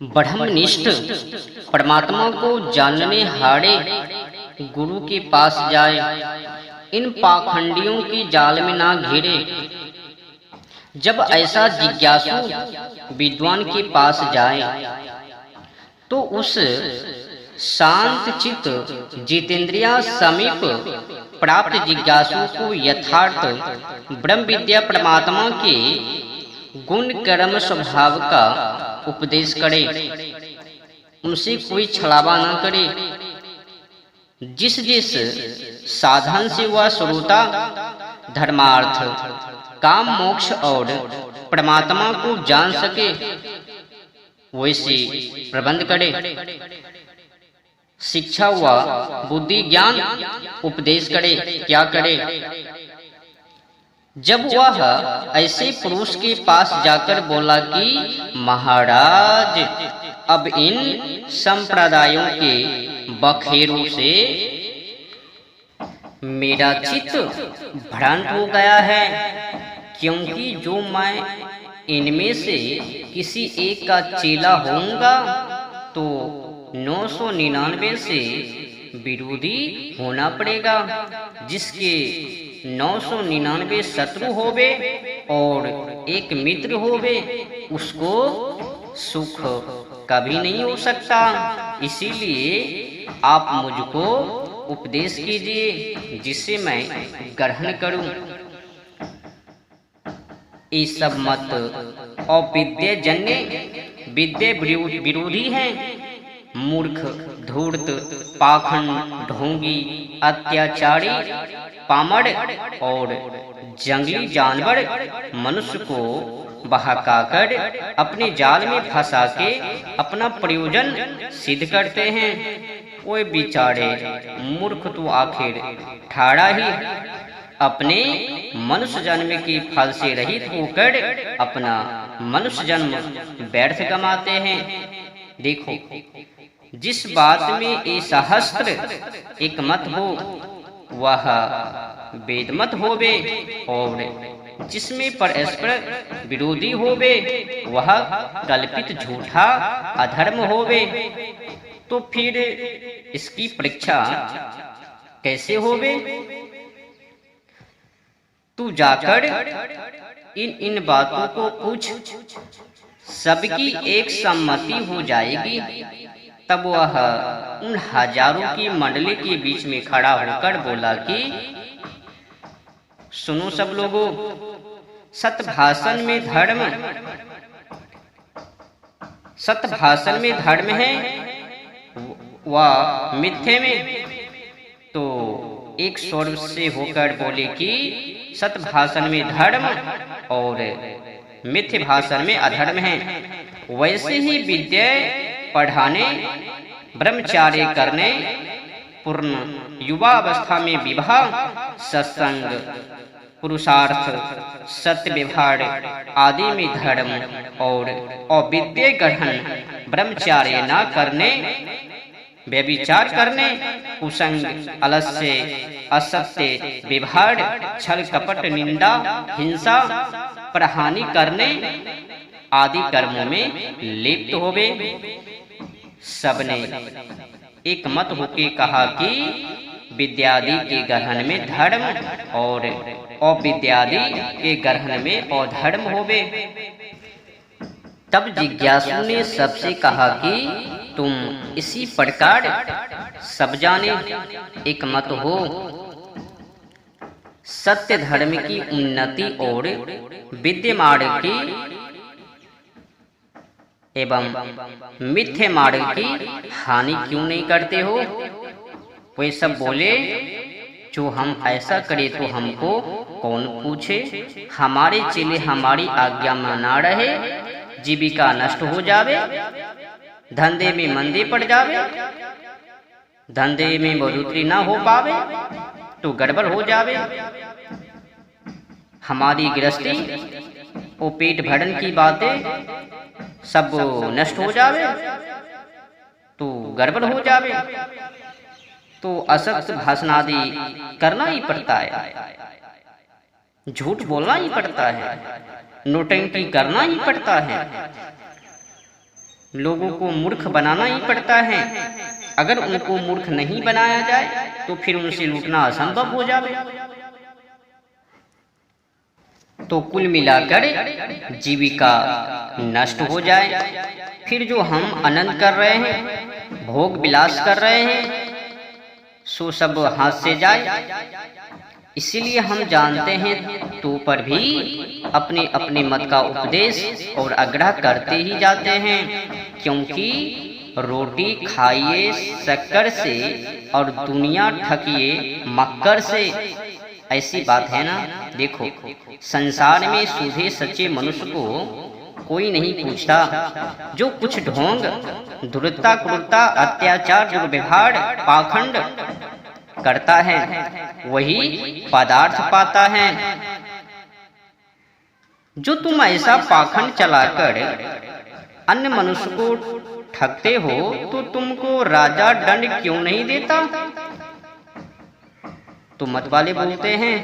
ब्रह्मनिष्ठ परमात्मा को जानने हारे गुरु के पास जाए, इन पाखंडियों की जाल में ना घिरे। जब ऐसा जिज्ञासु विद्वान के पास जाए तो उस शांत चित्त जितेंद्रिया समीप प्राप्त जिज्ञासु को यथार्थ ब्रह्म विद्या परमात्मा के गुण कर्म स्वभाव का उपदेश करे, उनसे कोई छलावा न करे। जिस जिस साधन से वह श्रोता धर्मार्थ काम मोक्ष और परमात्मा को जान सके वैसे प्रबंध करे। शिक्षा व बुद्धि ज्ञान उपदेश करे। क्या करे? जब वह ऐसे पुरुष के पास जाकर बोला कि महाराज, अब इन संप्रदायों के बखेरों से मेरा चित्त भ्रांत हो गया है, क्योंकि जो मैं इनमें से किसी एक का चेला होऊंगा तो 999 से विरोधी होना पड़ेगा। जिसके 999 शत्रु होवे और एक मित्र होवे, उसको सुख कभी नहीं हो सकता। इसीलिए आप मुझको उपदेश कीजिए जिससे मैं ग्रहण करूं। ये सब मत अविद्या जन्य विद्या विरोधी हैं। मूर्ख, धूर्त, पाखंड, ढोंगी, अत्याचारी, पामड़ और जंगली जानवर मनुष्य को बहकाकर अपने जाल में फंसा के अपना प्रयोजन सिद्ध करते हैं। वो बेचारे मूर्ख तो आखिर ठाड़ा ही अपने मनुष्य जन्म के फल से रहित होकर अपना मनुष्य जन्म व्यर्थ गमाते हैं। देखो, जिस बात में ये सहस्त्र एक मत हो वह वेद मत होवे, और जिसमें परस्पर विरोधी होवे वह कल्पित झूठा अधर्म होवे। तो फिर इसकी परीक्षा कैसे होवे? तू जाकर इन बातों को पूछ, सबकी एक सम्मति हो जाएगी। तब वह उन हजारों की मंडली के बीच में खड़ा होकर बोला कि सुनो सब लोगों, सतभाषण में धर्म है व मिथ्ये में। तो एक स्वर से होकर बोले कि सतभाषण में धर्म और मिथ्य भाषण में अधर्म है। वैसे ही विद्या पढ़ाने, ब्रह्मचार्य करने, पूर्ण युवा अवस्था में विवाह, सत्संग, पुरुषार्थ, सत्य व्यवहार आदि में धर्म और अविद्या ग्रहण, ब्रह्मचार्य न करने, व्यभिचार करने, कुसंग, अलस्य, असत्य व्यवहार, छल कपट, निंदा, हिंसा, प्रहानि करने आदि कर्मों में लिप्त होवे। सबने एक मत होके कहा कि विद्यादि के ग्रहण में धर्म और अविद्यादि के ग्रहण में अधर्म होवे। तब जिज्ञासु ने सबसे कहा कि तुम इसी प्रकार सब जाने एक मत हो। सत्य धर्म की उन्नति और विद्या मार्ग की एवं मिथ्य मार्ग की हानि क्यों नहीं करते हो? वे सब बोले, जो हम ऐसा करें तो हमको कौन पूछे? हमारे चेले हमारी आज्ञा में ना रहे, जीविका नष्ट हो जावे, धंधे में मंदी पड़ जावे, धंधे में बढ़ोतरी ना हो पावे तो गड़बड़ हो जावे, हमारी गृहस्थी वो पेट भरन की बातें सब नष्ट हो जावे तो गड़बड़ हो जावे। तो असत्य भाषण आदि करना ही पड़ता है, झूठ बोलना ही पड़ता है, नोटंकी करना ही पड़ता है। लोगों को मूर्ख बनाना ही पड़ता है। अगर उनको मूर्ख नहीं बनाया जाए तो फिर उनसे लूटना असंभव हो जाए। तो कुल मिलाकर जीविका नष्ट हो जाए, फिर जो हम आनंद कर रहे हैं, भोग विलास कर रहे हैं, सो सब हाथ से जाए। इसीलिए हम जानते हैं तो पर भी अपने अपने मत का उपदेश और आग्रह करते ही जाते हैं, क्योंकि रोटी खाइए शक्कर से और दुनिया ठगिए मक्कर से। ऐसी बात है ना। देखो, संसार में सूधे सच्चे मनुष्य को कोई नहीं पूछता। जो कुछ ढोंग, धूर्तता, क्रूरता, अत्याचार, दुर्व्यवहार, पाखंड करता है वही पदार्थ पाता है। जो तुम ऐसा पाखंड चलाकर अन्य मनुष्य को ठगते हो तो तुमको राजा दंड क्यों नहीं देता? तो मत वाले बोलते हैं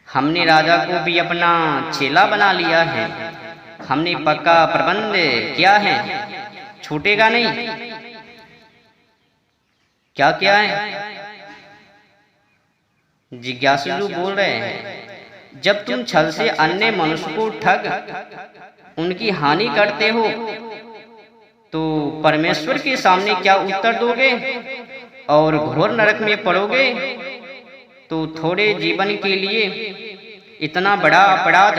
हमने राजा को भी अपना चेला बना लिया है, हमने पक्का प्रबंध किया है, छूटेगा नहीं। क्या क्या है? जिज्ञासु जो बोल रहे हैं, जब तुम छल से अन्य मनुष्य को ठग उनकी हानि करते हो तो परमेश्वर के सामने क्या उत्तर दोगे? और घोर नरक में पड़ोगे। तो थोड़े जीवन के लिए इतना बड़ा अपराध,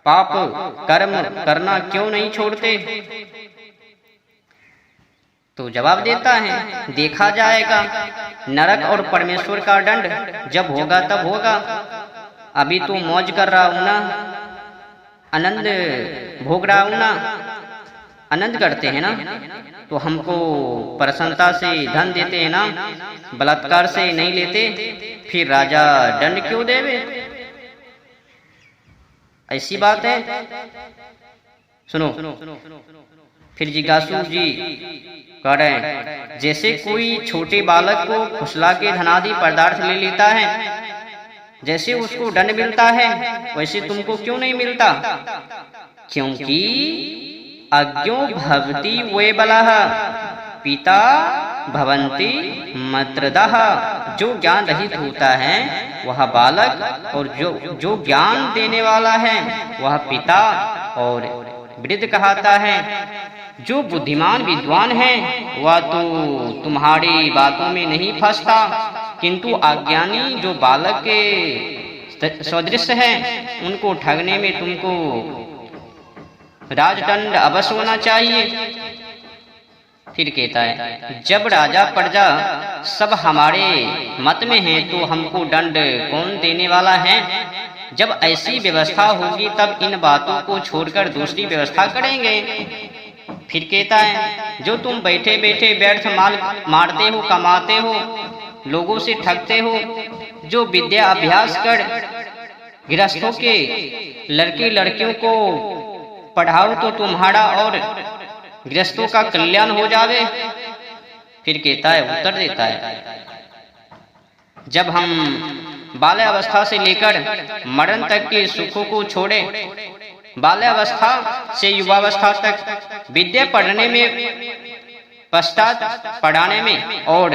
पाप कर्म करना क्यों नहीं छोड़ते? तो जवाब देता है, देखा जाएगा नरक और परमेश्वर का दंड जब होगा तब होगा। अभी तो मौज कर रहा हूं ना, आनंद भोग रहा हूं ना। आनंद करते हैं ना तो हमको प्रसन्नता से धन देते हैं ना, बलात्कार से नहीं लेते, फिर राजा दंड क्यों देवे? ऐसी बात है। सुनो, फिर जिज्ञासु जी कह रहे हैं, जैसे कोई छोटे बालक को फुसला के धनादि पदार्थ ले लेता है, जैसे उसको दंड मिलता है वैसे तुमको क्यों नहीं मिलता? क्योंकि अज्ञो भवति वे बलः पिता भवन्ति मत्रदः। जो ज्ञान रहित होता है वह बालक, और जो ज्ञान देने वाला है वह पिता और वृद्ध कहता है। जो बुद्धिमान विद्वान है वह तो तुम्हारी बातों में नहीं फंसता, किंतु अज्ञानी जो बालक के सदृश है उनको ठगने में तुमको राजदंड अवश्य होना चाहिए। फिर कहता है, जब राजा प्रजा सब हमारे मत में हैं तो हमको दंड कौन देने वाला है? जब ऐसी व्यवस्था होगी तब इन बातों को छोड़कर दूसरी व्यवस्था करेंगे। फिर कहता है, जो तुम बैठे बैठे व्यर्थ माल मारते हो, कमाते हो, लोगों से ठगते हो, जो विद्या अभ्यास कर गृहस्थों के लड़के लड़कियों को पढ़ाओ तो तुम्हारा और गृहस्थों का कल्याण हो जावे। फिर कहता है, उत्तर देता है, जब हम बाल्यावस्था से लेकर मरण तक के सुखों को छोड़े, बाल्यावस्था से युवावस्था तक विद्या पढ़ने में, पश्चात पढ़ाने में और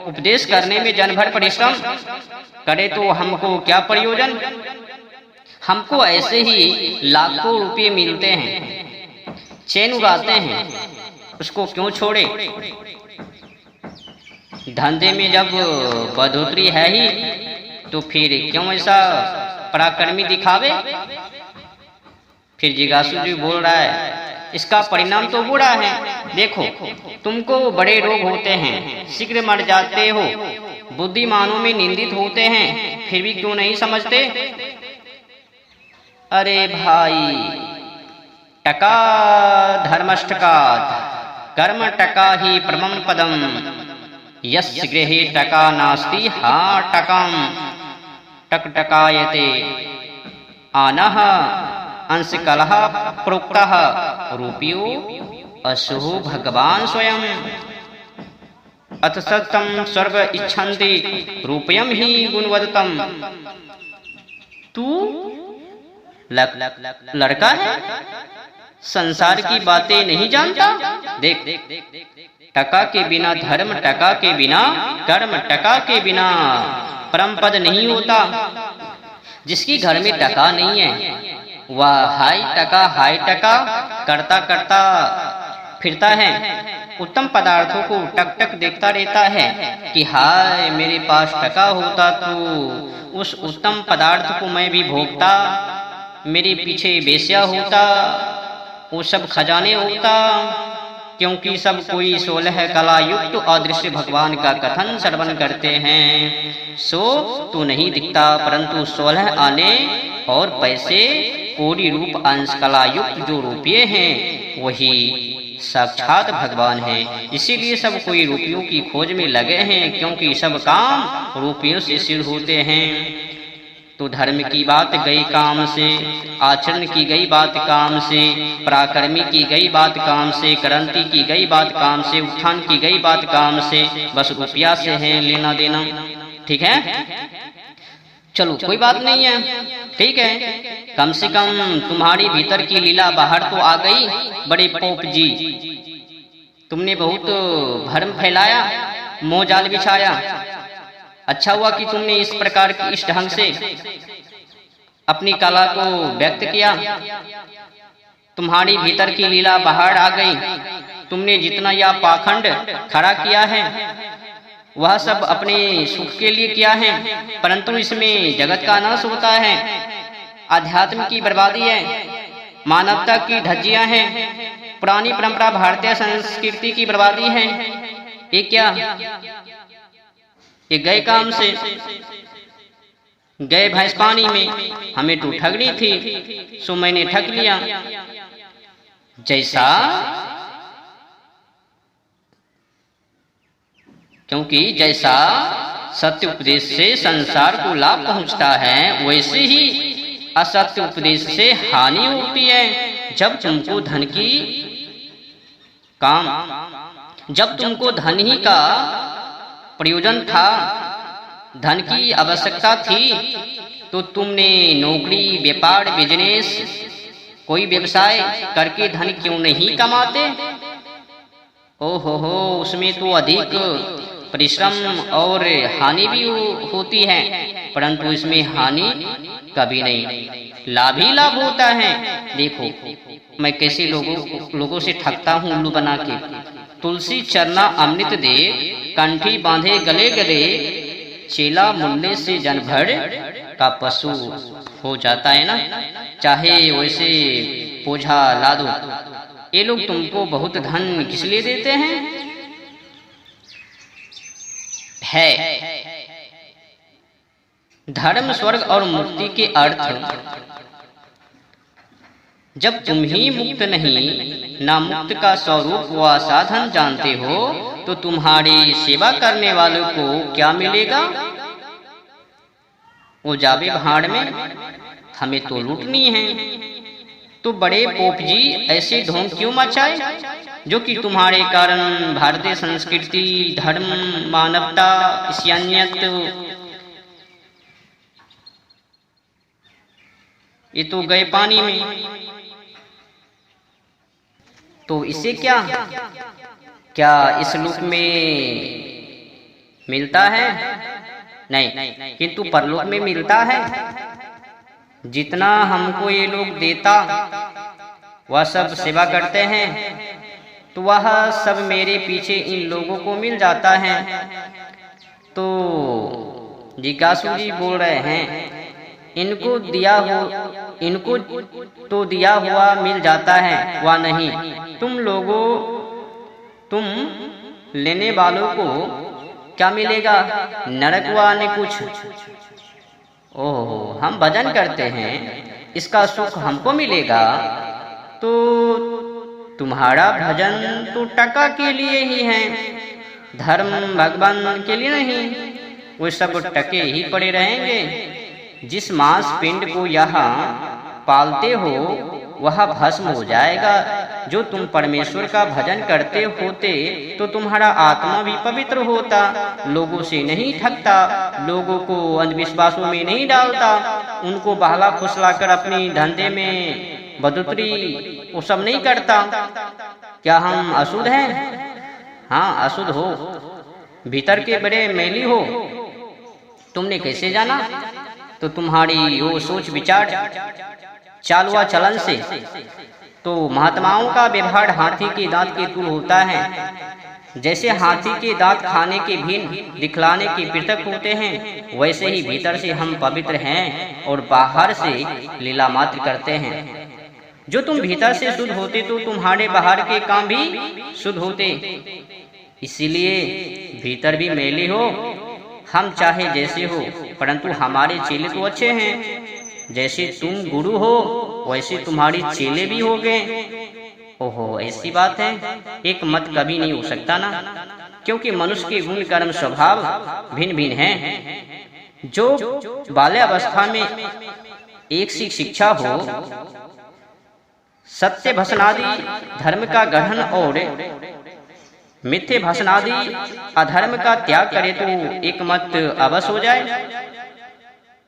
उपदेश करने में जन भर परिश्रम करे तो हमको क्या प्रयोजन? हमको ऐसे ही लाखों रुपये मिलते हैं, चैन उड़ाते हैं, उसको क्यों छोड़े? धंधे में जब बढ़ोतरी है ही तो फिर क्यों ऐसा पराक्रमी दिखावे? फिर जिज्ञासु जी बोल रहा है, इसका परिणाम तो बुरा है। देखो, तुमको बड़े रोग होते हैं, शीघ्र मर जाते हो, बुद्धिमानों में निंदित होते हैं, फिर भी क्यों नहीं समझते? अरे भाई, टका धर्मष्टकात् कर्म टका ही परमं पदम, यस्य गृहे टका नास्ति हा टकम टकटकायते आनः अंशकलः प्रोक्तः रूपियो असुः भगवान स्वयं अथ सत्यम सर्व इच्छन्ति रूपयम ही गुणवदतम। तू लड़का है, संसार की बातें नहीं जानता। देख, टका के बिना धर्म, टका के बिना कर्म, टका के बिना परम पद नहीं होता। जिसकी घर में टका नहीं है वह हाय टका करता करता फिरता है। उत्तम पदार्थों को टक टक देखता रहता है कि हाय मेरे पास टका होता तो उस उत्तम पदार्थ को मैं भी भोगता, मेरे पीछे बेस्या होता, वो सब खजाने होता। क्योंकि सब कोई 16 कला युक्त अदृश्य भगवान का कथन श्रवण करते हैं, सो तो नहीं दिखता, परंतु 16 आने और पैसे कोटि रूप अंश कला युक्त जो रुपये हैं वही साक्षात भगवान है। इसीलिए सब कोई रुपयों की खोज में लगे हैं, क्योंकि सब काम रुपयों से सिद्ध होते हैं। तो धर्म की बात गई काम से, आचरण की गई बात काम से, पराक्रमी की गई बात काम से, क्रांति की गई बात काम से, उत्थान की गई बात काम से, बस रुपया से है लेना देना। ठीक है, चलो कोई बात नहीं है, ठीक है। कम से कम तुम्हारी भीतर की लीला बाहर तो आ गई। बड़े पोप जी, तुमने बहुत भ्रम फैलाया, मोह जाल बिछाया। अच्छा हुआ कि तुमने इस प्रकार की इस ढंग से अपनी कला को व्यक्त किया। तुम्हारी भीतर की लीला बाहर आ गई। तुमने जितना यह पाखंड खड़ा किया है वह सब अपने सुख के लिए किया है, परंतु इसमें जगत का नाश होता है, अध्यात्म की बर्बादी है, मानवता की धज्जियां हैं, पुरानी परंपरा भारतीय संस्कृति की बर्बादी है। ये क्या, ये गए काम से, गए भैंस पानी में, हमें तो ठगनी थी सो मैंने ठग लिया। जैसा, क्योंकि जैसा सत्य उपदेश से संसार को लाभ पहुंचता है, वैसे ही असत्य उपदेश से हानि होती है। जब तुमको धन की काम, जब तुमको धन ही का प्रयोजन था, धन की आवश्यकता थी, तो तुमने नौकरी, व्यापार, बिजनेस, कोई व्यवसाय करके धन क्यों नहीं कमाते? ओहो हो, उसमें तो अधिक परिश्रम और हानि भी होती है, परंतु इसमें हानि कभी नहीं, लाभ ही लाभ होता है। देखो मैं कैसे लोगों से ठगता हूँ उल्लू बना के। तुलसी चरना अमृत दे, कंठी बांधे गले गले, चेला मुन्ने से जन भर का पशु हो जाता है ना, चाहे वैसे पोझा ला दो। ये लोग तुमको बहुत धन किस लिए देते हैं? है धर्म, स्वर्ग और मुक्ति के अर्थ। जब तुम ही मुक्त नहीं, ना मुक्त का स्वरूप व साधन जानते हो, तो तुम्हारी सेवा करने वालों को क्या मिलेगा? वो जावे भाड़ में, हमें तो लूटनी है। तो बड़े पोप जी ऐसे ढोंग क्यों मचाए, जो कि तुम्हारे कारण भारतीय संस्कृति, धर्म, मानवता, ईसानियत, ये तो गए पानी में। तो इससे क्या इस लोक में मिलता है? नहीं, किंतु परलोक में मिलता है। जितना हमको ये लोग देता, वह सब सेवा करते हैं, तो वह सब मेरे पीछे इन लोगों को मिल जाता है। तो जिज्ञासु जी बोल रहे हैं, इनको तो दिया हुआ मिल जाता है, वह नहीं। तुम लेने वालों को क्या मिलेगा? नरक व अन्य कुछ। ओह, हम भजन करते हैं, इसका सुख हमको मिलेगा। तो तुम्हारा भजन तो टका के लिए ही है, धर्म भगवान के लिए नहीं। वो सब टके ही पड़े रहेंगे। जिस मांस पिंड को यहाँ पालते हो वह भस्म हो जाएगा। जो तुम परमेश्वर का भजन करते होते तो तुम्हारा आत्मा भी पवित्र होता, लोगों से नहीं ठगता, लोगों को अंधविश्वासों में नहीं डालता, उनको बहला फुसला कर अपनी धंधे में बढ़ोतरी वो सब नहीं करता। क्या हम अशुद्ध हैं? हाँ, अशुद्ध हो, भीतर के बड़े मैली हो। तुमने कैसे जाना? तो तुम्हारी वो सोच विचार चाल व चलन से। तो महात्माओं का व्यवहार हाथी के दांत के तुल्य होता है। जैसे हाथी के दांत खाने के भिन्न दिखलाने के पृथक होते हैं, वैसे ही भीतर से हम पवित्र हैं और बाहर से लीला मात्र करते हैं। जो तुम भीतर से शुद्ध होते तो तुम्हारे बाहर के काम भी शुद्ध होते। इसीलिए भीतर भी मैली हो, हम चाहे जैसे हो, परंतु हमारे चेले तो अच्छे हैं। जैसे तुम गुरु हो वैसे तुम्हारी चेले भी हो गए। ओहो, ऐसी बात है? एक मत कभी नहीं हो सकता ना, क्योंकि मनुष्य के गुण कर्म स्वभाव भिन्न भिन्न हैं। जो बाल्यावस्था में एक सी शिक्षा हो, सत्य भसनादि धर्म का गढ़न और मिथ्य भसनादि अधर्म का त्याग करे तो एक मत अवश्य हो जाए।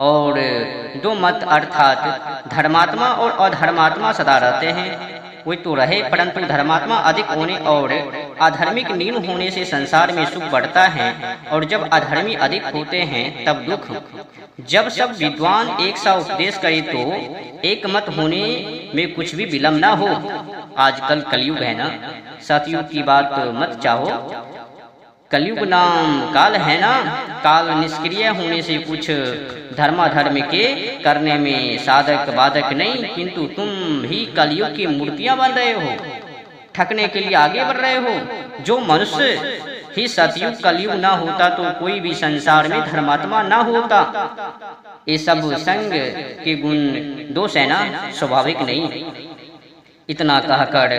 और दो मत अर्थात धर्मात्मा और अधर्मात्मा सदा रहते हैं, वे तो रहे, परंतु धर्मात्मा अधिक होने और अधर्मिक न्यून होने से संसार में सुख बढ़ता है, और जब अधर्मी अधिक होते हैं तब दुख। जब सब विद्वान एक सा उपदेश करे तो एक मत होने में कुछ भी विलम्ब न हो। आजकल कलयुग है ना, सतयुग की बात मत चाहो। कलयुग नाम काल है ना, काल निष्क्रिय होने से कुछ धर्माधर्म के करने में साधक बाधक नहीं, किंतु तुम ही कलयुग की मूर्तियां बन रहे हो, ठगने के लिए आगे बढ़ रहे हो। जो मनुष्य ही सतयुग कलयुग ना होता तो कोई भी संसार में धर्मात्मा ना होता। ये सब संग के गुण दोष है ना, स्वाभाविक नहीं। इतना कहकर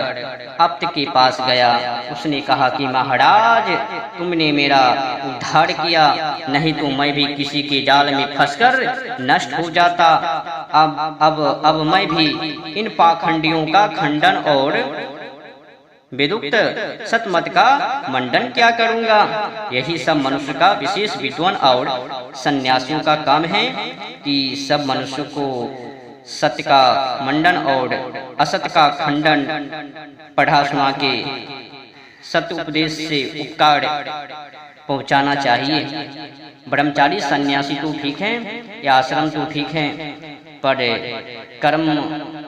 अप्त के पास गया। उसने कहा कि महाराज, तुमने मेरा उद्धार किया, नहीं तो मैं भी किसी के जाल में फंसकर नष्ट हो जाता। अब मैं भी इन पाखंडियों का खंडन और वेदोक्त सतमत का मंडन क्या करूंगा। यही सब मनुष्य का, विशेष विद्वान और सन्यासियों का काम है कि सब मनुष्य को सत्य का मंडन और असत्य का खंडन पढ़ा सुना के सत्य उपदेश से उपकार पहुंचाना चाहिए। ब्रह्मचारी सन्यासी तो ठीक है, या आश्रम तो ठीक है, पर कर्म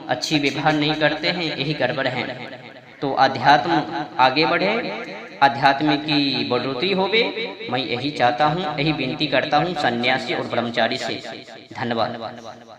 अच्छी व्यवहार नहीं करते हैं, यही गड़बड़ है। तो अध्यात्म आगे बढ़े, अध्यात्म की बढ़ोतरी होवे, मैं यही चाहता हूँ, यही विनती करता हूँ सन्यासी और ब्रह्मचारी से। धन्यवाद।